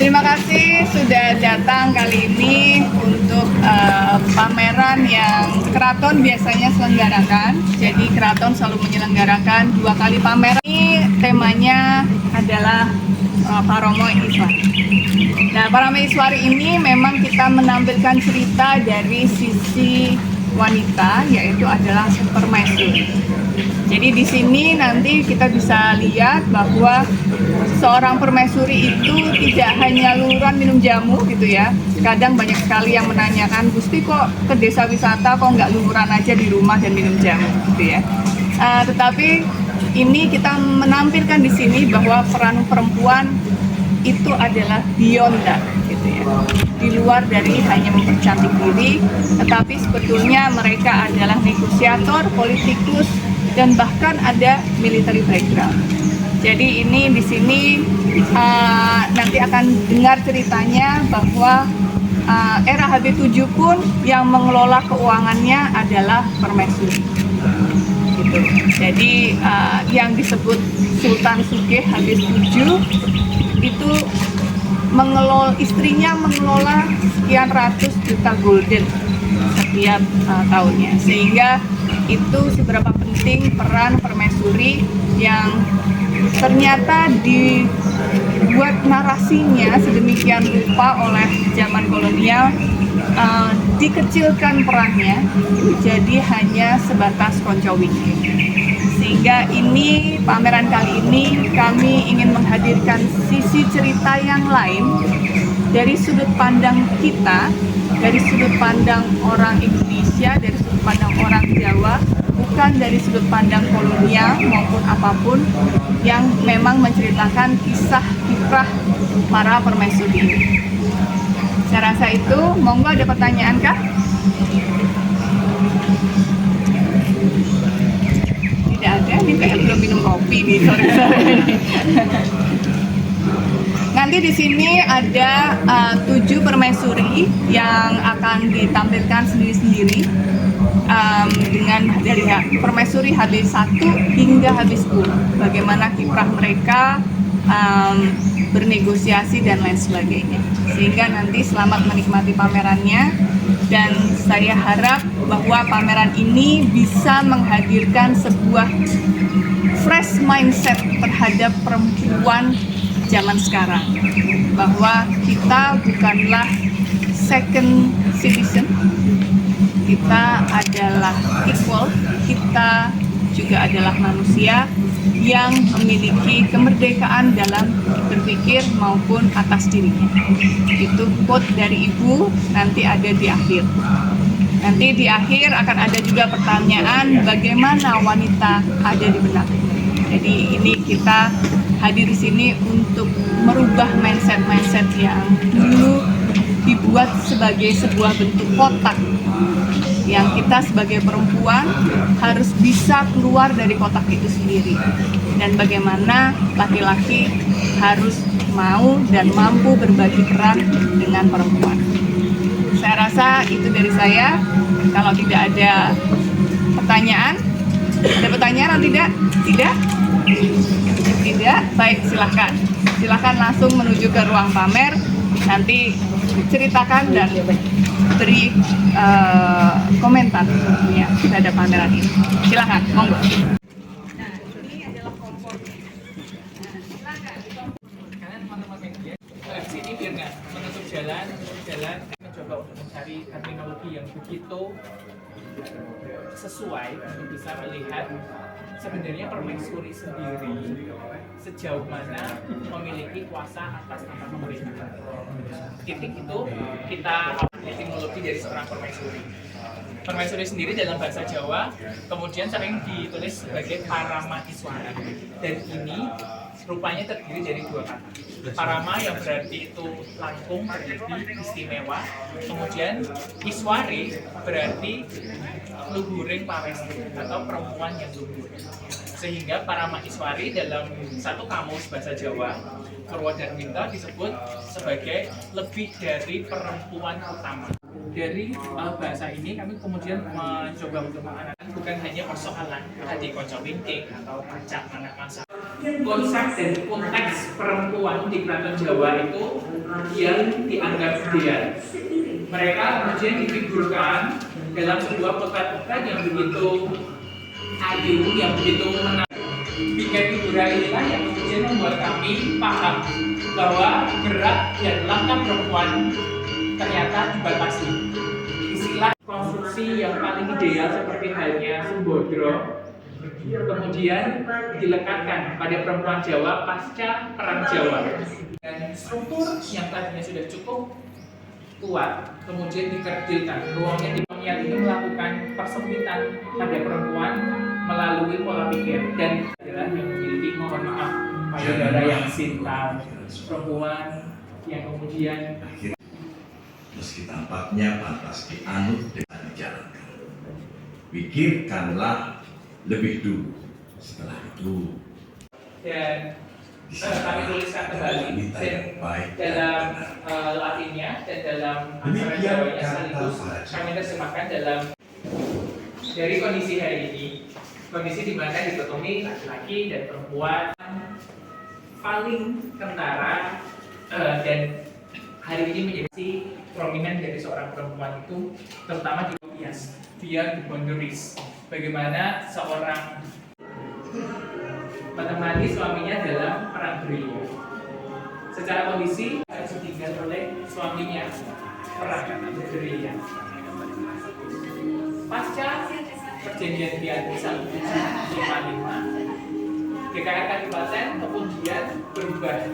Terima kasih sudah datang kali ini untuk pameran yang Keraton biasanya selenggarakan. Jadi Keraton selalu menyelenggarakan 2 kali pameran. Ini temanya adalah Paromo Iswari. Nah, Paromo Iswari ini memang kita menampilkan cerita dari sisi wanita, yaitu adalah permaisuri. Jadi di sini nanti kita bisa lihat bahwa seorang permaisuri itu tidak hanya luluran minum jamu gitu ya. Kadang banyak sekali yang menanyakan, Gusti kok ke desa wisata kok nggak luluran aja di rumah dan minum jamu gitu ya. Tetapi ini kita menampilkan di sini bahwa peran perempuan itu adalah beyond that gitu ya. Di luar dari hanya mempercantik diri, tetapi sebetulnya mereka adalah negosiator, politikus, dan bahkan ada military background. Jadi ini di sini nanti akan dengar ceritanya bahwa era HB7 pun yang mengelola keuangannya adalah permaisuri. Gitu. Jadi yang disebut Sultan Sugih HB7 itu istrinya mengelola sekian ratus juta gulden setiap tahunnya, sehingga itu seberapa penting peran permaisuri yang ternyata dibuat narasinya sedemikian rupa oleh zaman kolonial, dikecilkan perannya jadi hanya sebatas koncowinya. Sehingga ini pameran kali ini kami ingin menghadirkan sisi cerita yang lain dari sudut pandang kita, dari sudut pandang orang Indonesia, dari sudut pandang orang Jawa, bukan dari sudut pandang kolonial maupun apapun, yang memang menceritakan kisah kiprah para permaisuri ini. Saya rasa itu, monggo ada pertanyaan kah? Tidak ada, ini kayak belum minum kopi nih sore-sore ini. Nanti di sini ada 7 permaisuri yang akan ditampilkan sendiri-sendiri dengan dari permaisuri HB1 hingga HB10. Bagaimana kiprah mereka bernegosiasi dan lain sebagainya. Sehingga nanti selamat menikmati pamerannya, dan saya harap bahwa pameran ini bisa menghadirkan sebuah fresh mindset terhadap perempuan zaman sekarang, bahwa kita bukanlah second citizen, kita adalah equal, kita juga adalah manusia yang memiliki kemerdekaan dalam berpikir maupun atas dirinya. Itu quote dari Ibu, nanti ada di akhir. Nanti di akhir akan ada juga pertanyaan bagaimana wanita ada di benak. Jadi ini kita hadir di sini untuk merubah mindset yang dulu dibuat sebagai sebuah bentuk kotak, yang kita sebagai perempuan harus bisa keluar dari kotak itu sendiri, dan bagaimana laki-laki harus mau dan mampu berbagi peran dengan perempuan. Saya rasa itu dari saya. Kalau tidak ada pertanyaan, ada pertanyaan atau tidak? Tidak? Tidak? Baik, silahkan langsung menuju ke ruang pamer. Nanti ceritakan dan beri komentar ya terhadap pameran ini. Silahkan, monggo. Nah, ini adalah kompor. Sini biar nggak menutup jalan, mencoba untuk mencari terminologi yang begitu sesuai untuk bisa melihat sebenarnya permaisuri sendiri sejauh mana memiliki kuasa atas tata pemerintahan. Titik itu kita etimologi dari seorang permaisuri. Permaisuri sendiri dalam bahasa Jawa kemudian sering ditulis sebagai Parama Iswara, dan ini rupanya terdiri dari dua kata. Parama yang berarti itu langkung, berarti istimewa. Kemudian Iswari berarti luhuring pawestri atau perempuan yang luhur. Sehingga Parama Iswari dalam satu kamus bahasa Jawa Purwodarminto disebut sebagai lebih dari perempuan utama. Dari bahasa ini kami kemudian mencoba untuk menganalisis bukan hanya persoalan tadi konco wingking atau pacak anak masa. Konsep dan konteks perempuan di Keraton Jawa itu yang dianggap ideal. Mereka kemudian difigurkan dalam sebuah potret-potret yang begitu ayu, yang begitu menarik. Bikin figuran inilah yang kemudian membuat kami paham bahwa gerak dan langkah perempuan ternyata dibatasi. Istilah konstruksi yang paling ideal seperti halnya Sembodro kemudian dilekatkan pada perempuan Jawa pasca Perang Jawa, dan struktur yang tadinya sudah cukup kuat kemudian dikerdilkan. Ruangnya ini melakukan persempitan pada perempuan melalui pola pikir, dan adalah yang memiliki, mohon maaf, payudara yang sintal, perempuan yang kemudian meski tampaknya pantas dianut dan dijalankan. Pikirkanlah lebih dulu, setelah itu dan kami tuliskan kembali dalam Latinnya dan dalam aksara Jawanya sekaligus kami terjemahkan dalam dari kondisi hari ini, kondisi di mana dikotomi laki-laki dan perempuan paling kentara dan hari ini menjadi prominent dari seorang perempuan itu terutama di bias via the boundaries. Bagaimana seorang menemani suaminya dalam perang gerilya. Secara kondisi ditinggal oleh suaminya perang gerilya. Pasca perjanjian Bianti 1755, GKR Kadipaten kemudian berubah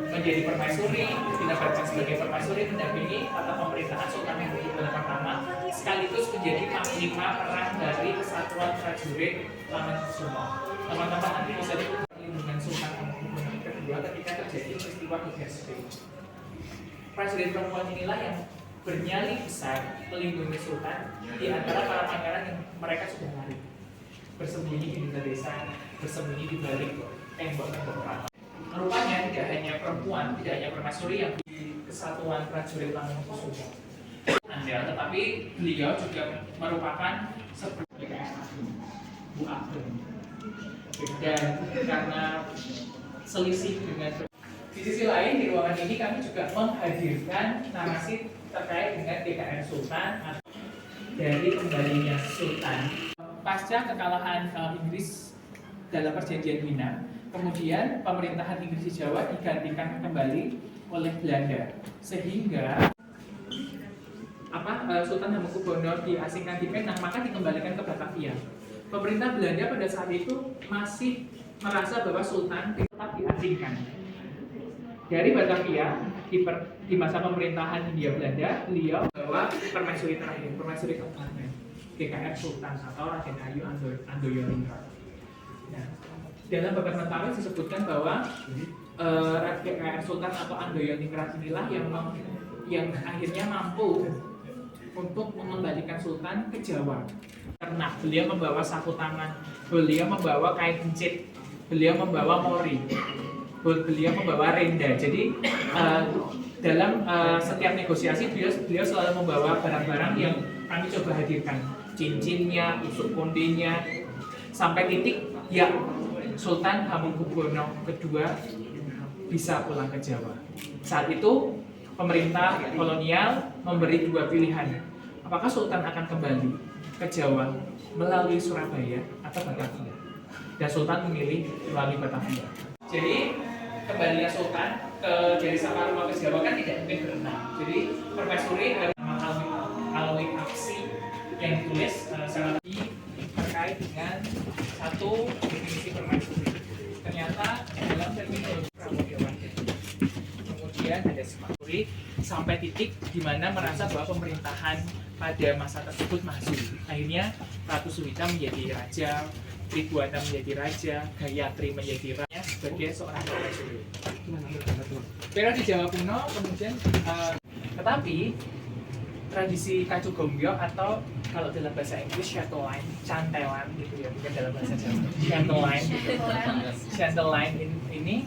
menjadi permaisuri, dinobatkan sebagai permaisuri mendampingi tata pemerintahan Sultan Hamengkubuwono pertama, sekaligus menjadi panglima perang dari Kesatuan Prajurit Lamengkusumo. Teman-teman nanti bisa lihat dengan Sultan Hamengkubuwono kedua ketika terjadi peristiwa Gegesik. Prajurit perempuan inilah yang bernyali besar melindungi Sultan di antara para pangeran yang mereka sudah lari, bersembunyi di desa, bersembunyi di balik tembok-tembok keraton. Rupanya tidak hanya perempuan, tidak hanya permaisuri yang di Kesatuan Prajurit Lamengkusumo, tetapi beliau juga merupakan sebuah Bu Ageng. Dan karena selisih dengan di sisi lain, di ruangan ini kami juga menghadirkan narasi terkait dengan GKR Sultan dari kembalinya Sultan pasca kekalahan Inggris dalam perjanjian Wina. Kemudian pemerintahan Inggris di Jawa digantikan kembali oleh Belanda, sehingga Sultan Hamengkubuwono diasingkan di Penang, maka dikembalikan ke Batavia. Pemerintah Belanda pada saat itu masih merasa bahwa Sultan tetap diasingkan. Dari Batavia di masa pemerintahan Hindia Belanda, beliau bawa permaisuri terakhir, permaisuri keempat, GKR Sultan atau Raden Ayu Andoyoningrat. Nah, dalam Babad Mentawai disebutkan bahwa GKR Sultan atau Andoyoningrat inilah yang akhirnya mampu untuk mengembalikan Sultan ke Jawa. Karena beliau membawa sapu tangan, beliau membawa kain encit, beliau membawa mori, beliau membawa renda. Jadi dalam setiap negosiasi beliau selalu membawa barang-barang yang kami coba hadirkan, cincinnya, tusuk kondenya, sampai titik ya Sultan Hamengkubuwono II bisa pulang ke Jawa. Saat itu pemerintah kolonial memberi dua pilihan, apakah Sultan akan kembali ke Jawa melalui Surabaya atau Batavia, dan Sultan memilih melalui Batavia. Jadi kembalinya Sultan dari Saparua ke Jawa kan tidak mungkin berenang. Jadi permaisuri harus melalui aksi yang ditulis secara terkait dengan satu definisi permaisuri. Ternyata dalam terminologi Pramudiawan kemudian ada semakuri sampai titik di mana merasa bahwa pemerintahan pada masa tersebut maju. Akhirnya Ratu Suwita menjadi raja, Tribhuwana menjadi raja, Gayatri menjadi raja sebagai seorang permaisuri. Pero di Jawa kuno kemudian tetapi tradisi Kacugombyo atau kalau dalam bahasa Inggris chatelaine, cantelan gitu ya, bukan dalam bahasa Jawa. Chatelaine gitu. Chatelaine ini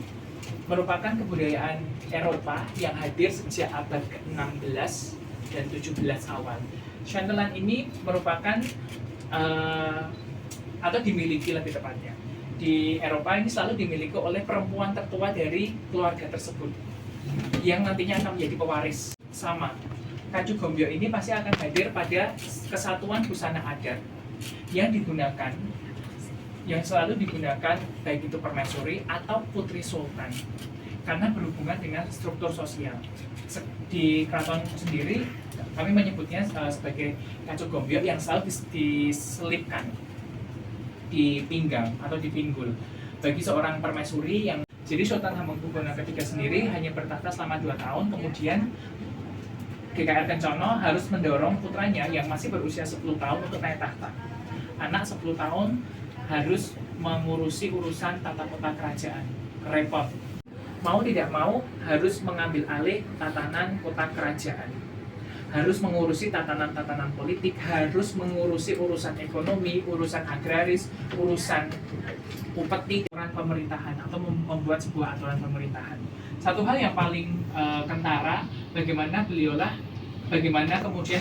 merupakan kebudayaan Eropa yang hadir sejak abad ke-16 dan 17 awal. Chatelaine ini merupakan atau dimiliki lebih tepatnya di Eropa ini selalu dimiliki oleh perempuan tertua dari keluarga tersebut yang nantinya akan menjadi pewaris. Sama Kacugombyo ini pasti akan hadir pada kesatuan busana adat yang digunakan, yang selalu digunakan baik itu permaisuri atau putri sultan karena berhubungan dengan struktur sosial. Di keraton sendiri kami menyebutnya sebagai Kacugombyo yang selalu diselipkan di pinggang atau di pinggul bagi seorang permaisuri yang jadi Sultan Hamengkubuwono III sendiri hanya bertahta selama 2 tahun, kemudian GKR Kencono harus mendorong putranya yang masih berusia 10 tahun untuk naik tahta. Anak 10 tahun harus mengurusi urusan tata kota kerajaan, repot. Mau tidak mau harus mengambil alih tatanan kota kerajaan, harus mengurusi tatanan-tatanan politik, harus mengurusi urusan ekonomi, urusan agraris, urusan upeti, aturan pemerintahan atau membuat sebuah aturan pemerintahan. Satu hal yang paling kentara bagaimana kemudian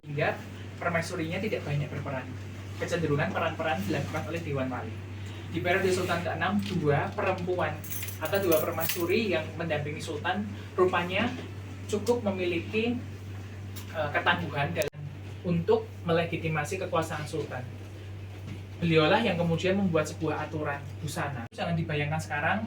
hingga permaisurinya tidak banyak berperan. Kecenderungan peran-peran dilakukan oleh Dewan Wali. Di periode Sultan ke-6, 2 perempuan atau 2 permaisuri yang mendampingi Sultan rupanya cukup memiliki ketangguhan dalam untuk melegitimasi kekuasaan Sultan. Beliaulah yang kemudian membuat sebuah aturan busana. Jangan dibayangkan sekarang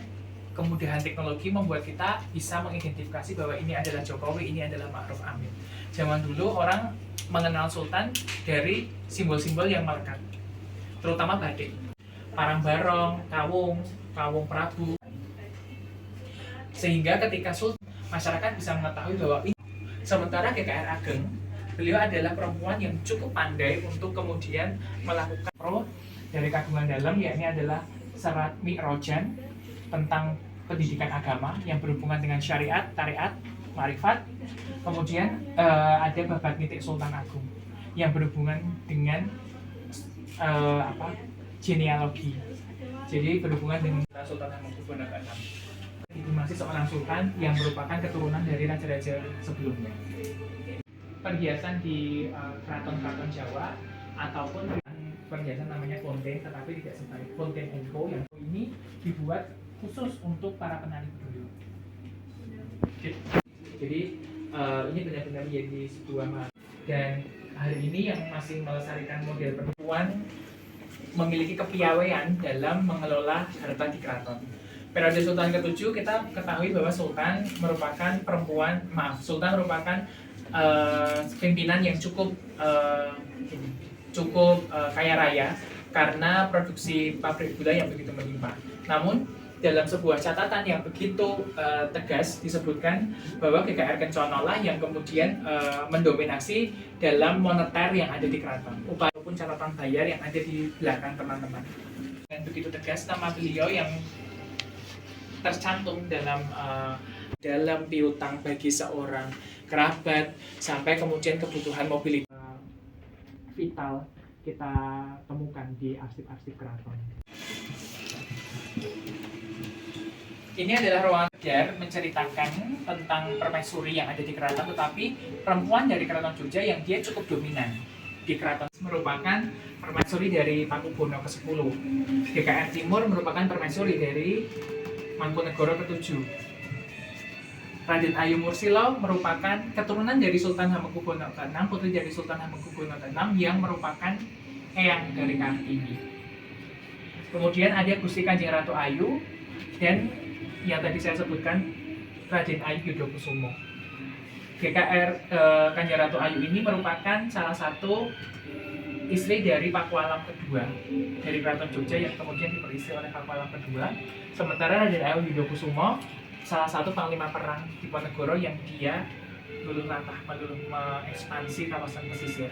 kemudahan teknologi membuat kita bisa mengidentifikasi bahwa ini adalah Jokowi, ini adalah Ma'ruf Amin. Zaman dulu orang mengenal Sultan dari simbol-simbol yang melekat, terutama batik, parang barong, kawung Prabu. Sehingga ketika Sultan, masyarakat bisa mengetahui bahwa ini. Sementara GKR Ageng, beliau adalah perempuan yang cukup pandai untuk kemudian melakukan pro dari Kagungan Dalam, yakni adalah Serat Mi'rojan tentang pendidikan agama yang berhubungan dengan syariat, tariat, marifat. Kemudian ada Babad Nitik Sultan Agung yang berhubungan dengan genealogi. Jadi berhubungan dengan Sultan Hamengkubuwono ke-6. Legitimasi seorang sultan yang merupakan keturunan dari raja-raja sebelumnya. Perhiasan di keraton-keraton Jawa ataupun perhiasan namanya fonten, tetapi tidak sebaik fonten Enko yang ini dibuat khusus untuk para penari beliau. Jadi ini benar-benar menjadi sebuah dan hari ini yang masih melestarikan model perempuan memiliki kepiawaian dalam mengelola harta di keraton. Periode Sultan ke-7 kita ketahui bahwa Sultan merupakan Sultan merupakan pimpinan yang cukup kaya raya karena produksi pabrik gula yang begitu melimpah. Namun dalam sebuah catatan yang begitu tegas disebutkan bahwa GKR Kencono lah yang kemudian mendominasi dalam moneter yang ada di keraton, maupun catatan bayar yang ada di belakang teman-teman. Dan begitu tegas nama beliau yang tercantum dalam piutang bagi seorang kerabat sampai kemudian kebutuhan mobilitas vital kita temukan di arsip-arsip keraton. Ini adalah ruangan Geger menceritakan tentang permaisuri yang ada di keraton, tetapi perempuan dari keraton Jogja yang dia cukup dominan di keraton merupakan permaisuri dari Pakubono ke-10. GKR Timur merupakan permaisuri dari Mangkunegoro ke-7. Raden Ayu Mursilo merupakan keturunan dari Sultan Hamengkubuwono ke-6, putri dari Sultan Hamengkubuwono ke-6 yang merupakan eyang dari Kartini. Kemudian ada Gusti Kanjeng Ratu Ayu dan yang tadi saya sebutkan Raden Ayu Yudokusumo. GKR Kanjeng Ratu Ayu ini merupakan salah satu istri dari Pakualam kedua dari Keraton Jogja yang kemudian diperistri oleh Pakualam kedua. Sementara Raden Ayu Yudokusumo salah satu panglima perang Diponegoro yang dia meluluh lantak mengekspansi kawasan pesisir.